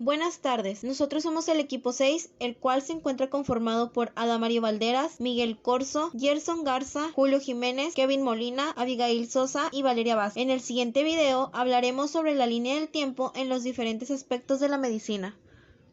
Buenas tardes, nosotros somos el equipo 6, el cual se encuentra conformado por Adamario Valderas, Miguel Corzo, Gerson Garza, Julio Jiménez, Kevin Molina, Abigail Sosa y Valeria Vázquez. En el siguiente video hablaremos sobre la línea del tiempo en los diferentes aspectos de la medicina.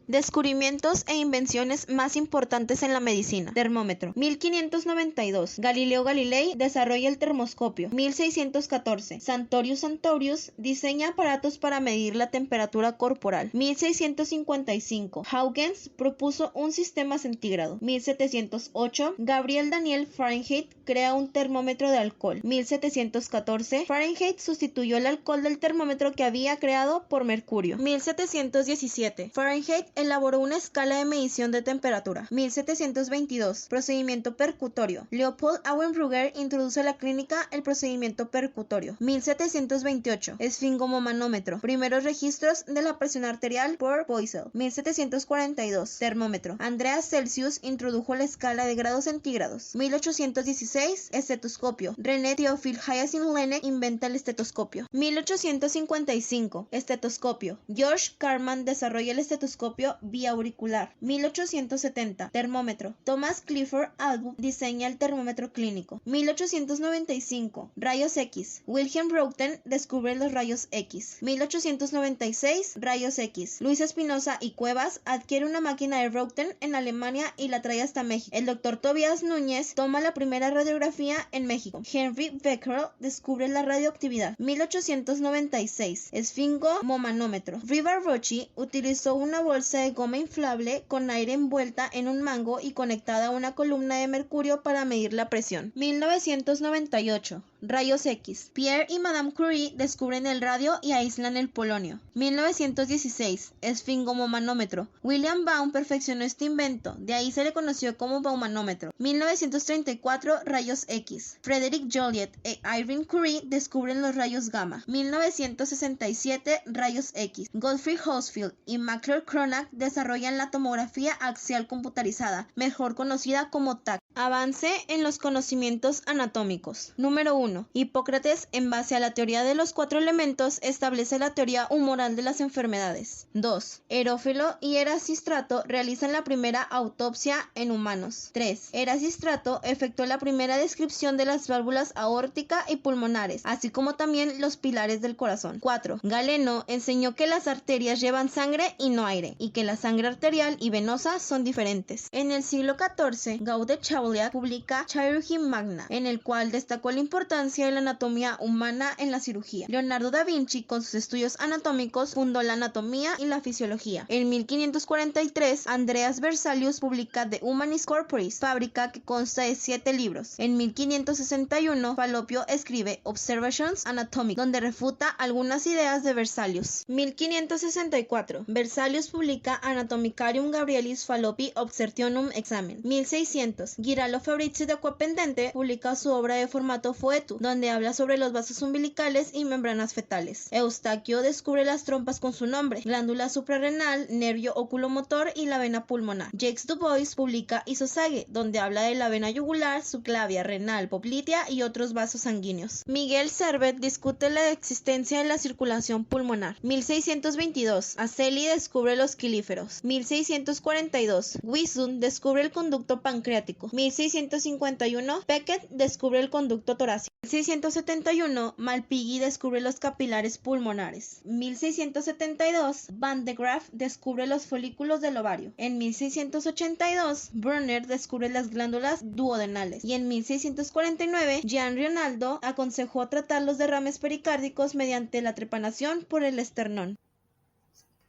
Descubrimientos e invenciones más importantes en la medicina. Termómetro. 1592. Galileo Galilei desarrolla el termoscopio. 1614. Sartorius Sartorius diseña aparatos para medir la temperatura corporal. 1655. Huygens propuso un sistema centígrado. 1708. Gabriel Daniel Fahrenheit crea un termómetro de alcohol. 1714. Fahrenheit sustituyó el alcohol del termómetro que había creado por mercurio. 1717. Fahrenheit elaboró una escala de medición de temperatura. 1722. Procedimiento percutorio. Leopold Auenbrugger introduce a la clínica el procedimiento percutorio. 1728. Esfingomanómetro. Primeros registros de la presión arterial por Poiseuille. 1742. Termómetro. Andreas Celsius introdujo la escala de grados centígrados. 1816. Estetoscopio. René Théophile Hyacinthe Laennec inventa el estetoscopio. 1855. Estetoscopio. George Carman desarrolla el estetoscopio vía auricular. 1870. Termómetro. Thomas Clifford Allbutt diseña el termómetro clínico. 1895. Rayos X. Wilhelm Röntgen descubre los rayos X. 1896. Rayos X. Luis Espinosa y Cuevas adquiere una máquina de Röntgen en Alemania y la trae hasta México. El doctor Tobias Núñez toma la primera radiografía en México. Henry Becquerel descubre la radioactividad. 1896. Esfingomanómetro. Riva-Rocci utilizó una bolsa de goma inflable con aire envuelta en un mango y conectada a una columna de mercurio para medir la presión. 1998. Rayos X. Pierre y Madame Curie descubren el radio y aíslan el polonio. 1916. Esfingomanómetro. William Baum perfeccionó este invento, de ahí se le conoció como baumanómetro. 1934. Rayos X. Frederick Joliot e Irene Curie descubren los rayos gamma. 1967. Rayos X. Gottfried Hochschild y McClure Cronach desarrollan la tomografía axial computarizada, mejor conocida como TAC. Avance en los conocimientos anatómicos. Número 1. Hipócrates, en base a la teoría de los 4 elementos, establece la teoría humoral de las enfermedades. 2. Herófilo y Erasístrato realizan la primera autopsia en humanos. 3. Erasístrato efectuó la primera descripción de las válvulas aórtica y pulmonares, así como también los pilares del corazón. 4. Galeno enseñó que las arterias llevan sangre y no aire, y que la sangre arterial y venosa son diferentes. En el siglo XIV, Gaudet Chauliac publica Chirurgia Magna, en el cual destacó la importancia de la anatomía humana en la cirugía. Leonardo da Vinci, con sus estudios anatómicos, fundó la anatomía y la fisiología. En 1543, Andreas Berzelius publica The Humanis Corporis, fábrica que consta de 7 libros. En 1561, Falopio escribe Observations Anatomic, donde refuta algunas ideas de Berzelius. 1564, Berzelius publica Anatomicarium Gabrielis Fallopi Observationum Examen. 1600, Giraldo Fabrizio de Aquapendente publica su obra de formato Foetu, donde habla sobre los vasos umbilicales y membranas fetales. Eustaquio descubre las trompas con su nombre, glándula suprarrenal, nervio oculomotor y la vena pulmonar. Jacques Dubois publica Isosague, donde habla de la vena yugular, subclavia, renal, poplitea y otros vasos sanguíneos. Miguel Servet discute la existencia de la circulación pulmonar. 1622, Aceli descubre los quelíferos. 1642, Wisdom descubre el conducto pancreático. 1651, Beckett descubre el conducto torácico. 1671, Malpighi descubre los capilares pulmonares. 1672, Van de Graaff descubre los folículos del ovario. En 1682, Brunner descubre las glándulas duodenales. Y en 1649, Jean Reinaldo aconsejó tratar los derrames pericárdicos mediante la trepanación por el esternón.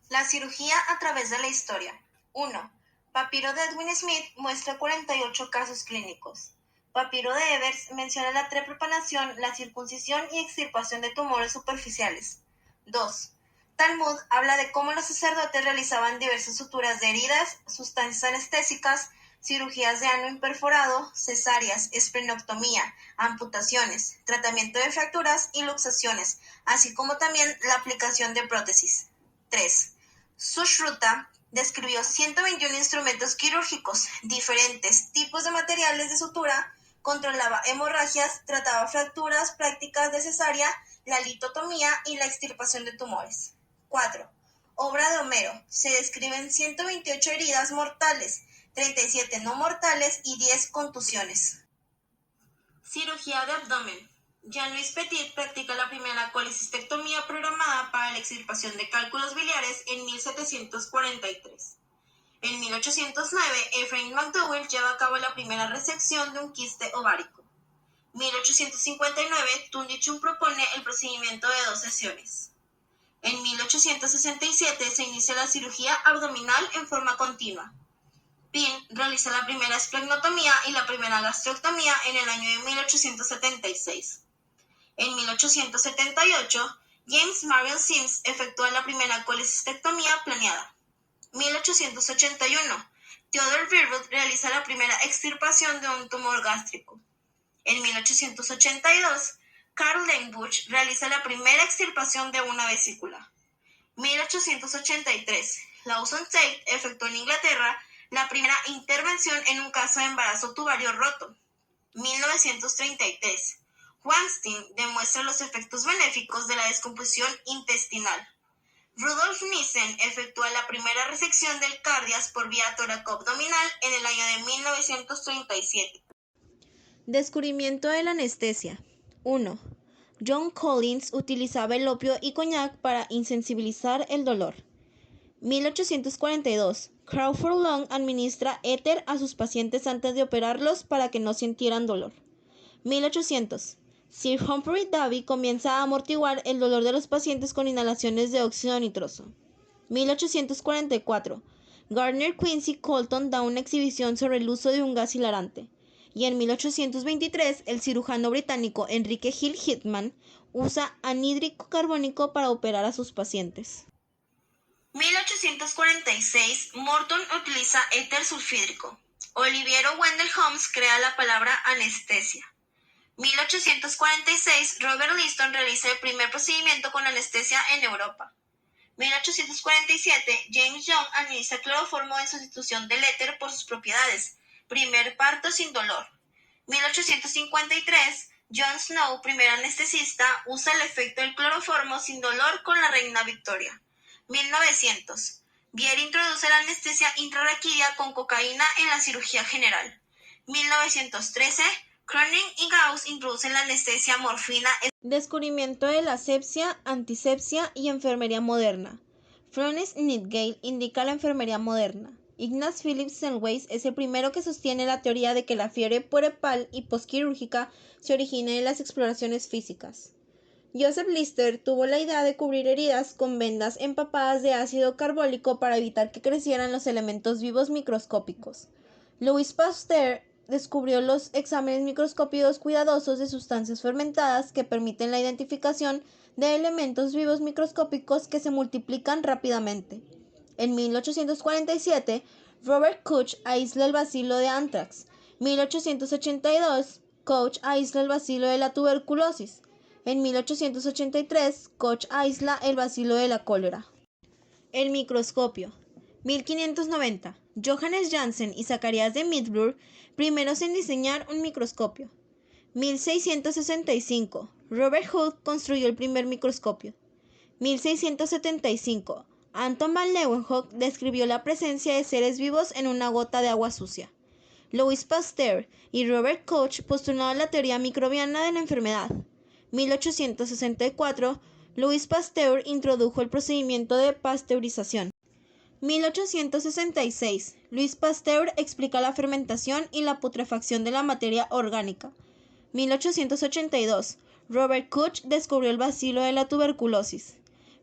La cirugía a través de la historia. 1. Papiro de Edwin Smith muestra 48 casos clínicos. Papiro de Evers menciona la trepanación, la circuncisión y extirpación de tumores superficiales. 2. Talmud habla de cómo los sacerdotes realizaban diversas suturas de heridas, sustancias anestésicas, cirugías de ano imperforado, cesáreas, esplenectomía, amputaciones, tratamiento de fracturas y luxaciones, así como también la aplicación de prótesis. 3. Sushruta describió 121 instrumentos quirúrgicos, diferentes tipos de materiales de sutura, controlaba hemorragias, trataba fracturas, prácticas de cesárea, la litotomía y la extirpación de tumores. 4. Obra de Homero. Se describen 128 heridas mortales, 37 no mortales y 10 contusiones. Cirugía de abdomen. Jean-Louis Petit practica la primera colecistectomía programada para la extirpación de cálculos biliares en 1743. En 1809, Ephraim McDowell lleva a cabo la primera resección de un quiste ovárico. 1859, Tundichum propone el procedimiento de 2 sesiones. En 1867 se inicia la cirugía abdominal en forma continua. Pin realiza la primera esplenotomía y la primera gastrectomía en el año de 1876. En 1878, James Marion Sims efectúa la primera colecistectomía planeada. 1881, Theodore Virwood realiza la primera extirpación de un tumor gástrico. En 1882, Carl Langbusch realiza la primera extirpación de una vesícula. 1883, Lawson Tate efectuó en Inglaterra la primera intervención en un caso de embarazo tubario roto. 1933, Weinstein demuestra los efectos benéficos de la descomposición intestinal. Rudolf Nissen efectúa la primera resección del cardias por vía tóraco-abdominal en el año de 1937. Descubrimiento de la anestesia. 1. John Collins utilizaba el opio y coñac para insensibilizar el dolor. 1842. Crawford Long administra éter a sus pacientes antes de operarlos para que no sintieran dolor. 1800. Sir Humphrey Davy comienza a amortiguar el dolor de los pacientes con inhalaciones de óxido nitroso. 1844. Gardner Quincy Colton da una exhibición sobre el uso de un gas hilarante. Y en 1823, el cirujano británico Enrique Hill Hitman usa anhídrico carbónico para operar a sus pacientes. 1846, Morton utiliza éter sulfídrico. Oliviero Wendell Holmes crea la palabra anestesia. 1846, Robert Liston realiza el primer procedimiento con anestesia en Europa. 1847, James Young administra cloroformo en sustitución del éter por sus propiedades. Primer parto sin dolor. 1853, John Snow, primer anestesista, usa el efecto del cloroformo sin dolor con la reina Victoria. 1900, Bier introduce la anestesia intrarraquídea con cocaína en la cirugía general. 1913, Cronin y Gauss introducen la anestesia morfina. Descubrimiento de la asepsia, antisepsia y enfermería moderna. Florence Nightingale indica la enfermería moderna. Ignaz Philipp Semmelweis es el primero que sostiene la teoría de que la fiebre puerperal y posquirúrgica se origina en las exploraciones físicas. Joseph Lister tuvo la idea de cubrir heridas con vendas empapadas de ácido carbólico para evitar que crecieran los elementos vivos microscópicos. Louis Pasteur descubrió los exámenes microscópicos cuidadosos de sustancias fermentadas que permiten la identificación de elementos vivos microscópicos que se multiplican rápidamente. En 1847, Robert Koch aísla el bacilo de anthrax. 1882, Koch aísla el bacilo de la tuberculosis. En 1883, Koch aísla el bacilo de la cólera. El microscopio. 1590, Johannes Janssen y Zacharias de Middelburg, primeros en diseñar un microscopio. 1665, Robert Hooke construyó el primer microscopio. 1675, Anton van Leeuwenhoek describió la presencia de seres vivos en una gota de agua sucia. Louis Pasteur y Robert Koch postularon la teoría microbiana de la enfermedad. 1864, Louis Pasteur introdujo el procedimiento de pasteurización. 1866, Louis Pasteur explica la fermentación y la putrefacción de la materia orgánica. 1882, Robert Koch descubrió el bacilo de la tuberculosis.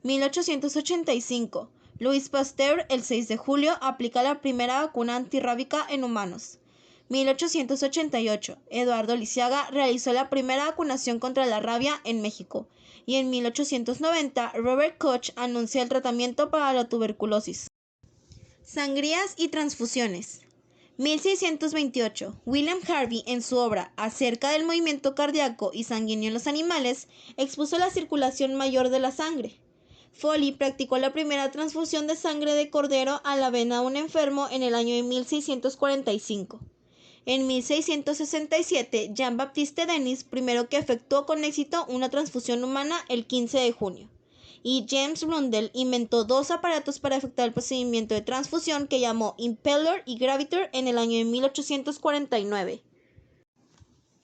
1885, Louis Pasteur, el 6 de julio, aplica la primera vacuna antirrábica en humanos. 1888, Eduardo Lisiaga realizó la primera vacunación contra la rabia en México. Y en 1890, Robert Koch anuncia el tratamiento para la tuberculosis. Sangrías y transfusiones. 1628, William Harvey, en su obra Acerca del movimiento cardíaco y sanguíneo en los animales, expuso la circulación mayor de la sangre. Foley practicó la primera transfusión de sangre de cordero a la vena de un enfermo en el año de 1645. En 1667, Jean-Baptiste Denis, primero que efectuó con éxito una transfusión humana el 15 de junio. y James Blundell inventó dos aparatos para efectuar el procedimiento de transfusión que llamó Impeller y Graviter en el año de 1849.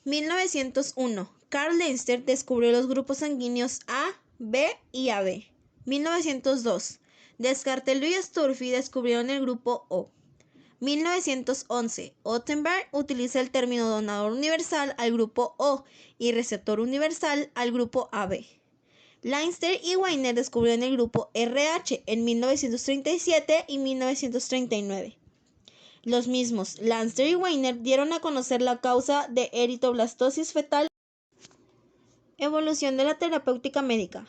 1901. Carl Leinster descubrió los grupos sanguíneos A, B y AB. 1902. Descartes y Sturvey descubrieron el grupo O. 1911. Ottenberg utiliza el término donador universal al grupo O y receptor universal al grupo AB. Leinster y Weiner descubrieron el grupo RH en 1937 y 1939. Los mismos Leinster y Weiner dieron a conocer la causa de eritroblastosis fetal. Evolución de la terapéutica médica.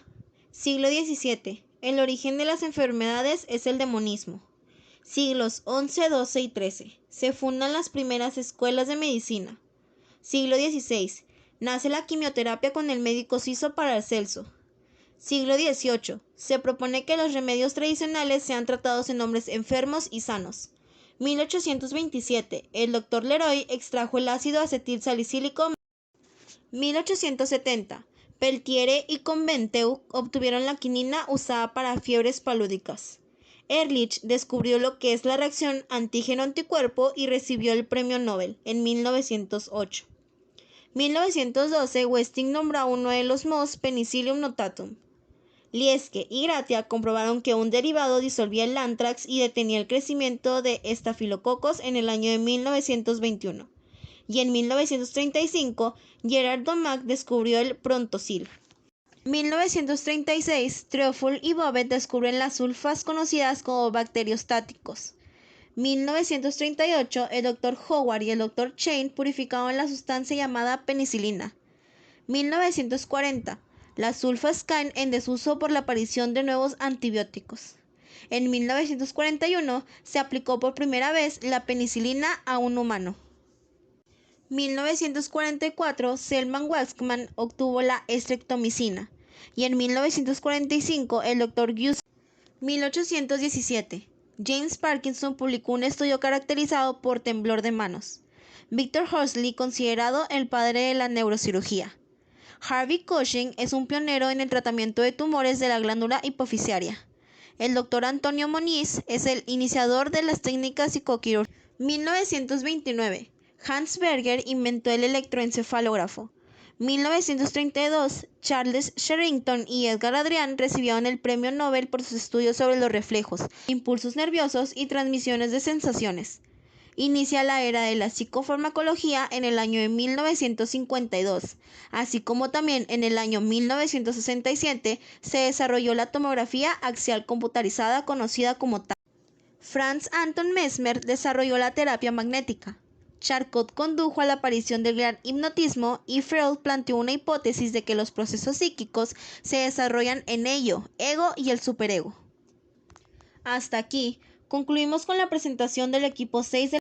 Siglo XVII. El origen de las enfermedades es el demonismo. Siglos XI, XII y XIII. Se fundan las primeras escuelas de medicina. Siglo XVI. Nace la quimioterapia con el médico suizo Paracelso. Siglo XVIII. Se propone que los remedios tradicionales sean tratados en hombres enfermos y sanos. 1827. El doctor Leroy extrajo el ácido acetil salicílico. 1870. Peltier y Conventeu obtuvieron la quinina usada para fiebres palúdicas. Ehrlich descubrió lo que es la reacción antígeno-anticuerpo y recibió el premio Nobel en 1908. 1912. Westing nombró a uno de los MOS Penicillium notatum. Lieske y Gratia comprobaron que un derivado disolvía el anthrax y detenía el crecimiento de estafilococos en el año de 1921. Y en 1935, Gerard Domac descubrió el Prontosil. 1936, Treuful y Bobet descubren las sulfas conocidas como bacteriostáticos. 1938, el Dr. Howard y el Dr. Chain purificaron la sustancia llamada penicilina. 1940, las sulfas caen en desuso por la aparición de nuevos antibióticos. En 1941, se aplicó por primera vez la penicilina a un humano. 1944, Selman Waksman obtuvo la estreptomicina, y en 1945, el Dr. Gius. 1817, James Parkinson publicó un estudio caracterizado por temblor de manos. Victor Horsley, considerado el padre de la neurocirugía. Harvey Cushing es un pionero en el tratamiento de tumores de la glándula hipofisiaria. El Dr. Antonio Moniz es el iniciador de las técnicas psicoquirúrgicas. 1929. Hans Berger inventó el electroencefalógrafo. 1932. Charles Sherrington y Edgar Adrian recibieron el premio Nobel por sus estudios sobre los reflejos, impulsos nerviosos y transmisiones de sensaciones. Inicia la era de la psicofarmacología en el año de 1952, así como también en el año 1967 se desarrolló la tomografía axial computarizada conocida como TAC. Franz Anton Mesmer desarrolló la terapia magnética. Charcot condujo a la aparición del gran hipnotismo y Freud planteó una hipótesis de que los procesos psíquicos se desarrollan en ello, ego y el superego. Hasta aquí, concluimos con la presentación del equipo 6 de